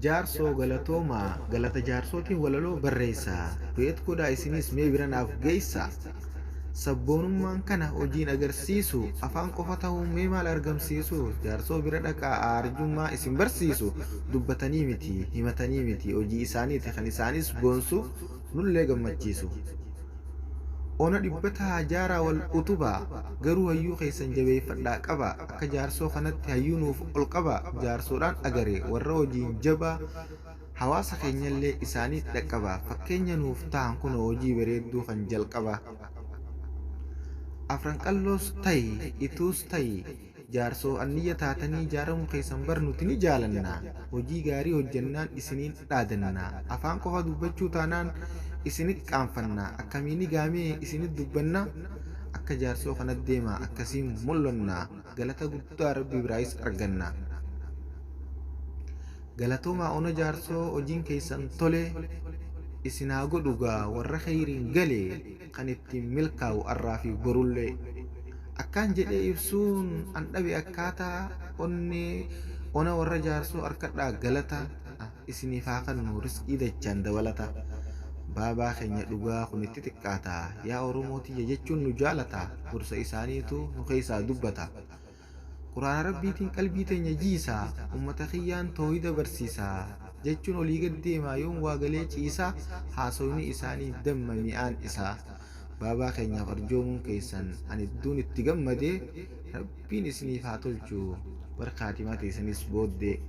Jaarsoo galatoomaa galata jaarsootiin walaloo barreessaa du'eet godhaa isinis mee bira naaf geessaa. Sabboonummaan kana hojiin agarsiisu afaan qofa ta'uu mee maal argamsiisu jaarsoo bira dhaqaa aarjummaa isin barsiisu dubbatanii miti himatanii miti hojii isaaniiti kan isaanis boonsu nullee gammachiisu. Ona dhibbataa jaaraa wal utubaa garuu hayyuu keessan jabeeffadhaa qaba akka jaarsoo kanatti hayyuu nuuf ol qaba jaarsoodhaan agaree warra hojiin jabaa hawaasa keenyallee isaanii dhaqqaba fakkeenya nuuf ta'an kun hojii bareedduu kan jalqaba. Afran qalloos ta'i ituus ta'i jaarsoo anniyya taatanii jaaramu keessan bar nuti ni jaalanna hojii gaarii hojjannaan isiniin dhaadanna afaan qofa dubbachuu taanaan isinit qaanfanna akkamiini gaamee isinit dubbanna akka jaarsoo kanat deema akkasiin mul'anna galata guddaa rabbi biraayis arganna. Galatoomaa ona jaarsoo hojiin keessan tole isinaa godhugaa warra khayriin galee kan ittiin milkaa'u arraa fi borullee akkaan jedhee ibsuun an dhabe akkaataa onnee ona warra jaarsoo harkadhaa galata isiniif haa kennu riskii dachaan dabalata. Baabaa keenya dhugaa kun itti xiqqaata yaa Oromootiyya jechuun nu jaalata gorsa isaaniitu nu keessaa dubbata. Quraana rabbiitiin qalbii teenya jiisaa ummata kiyyaan toohida barsiisaa jechuun olii gad deemaa yoom waa galee ciisaa haasawni isaanii damma mi'aan isaa. Baabaa keenyaaf arjoomuun keessan ani idduun itti gammadee rabbiin isiniif haa tolchu barkaatimaa teessanis booddee.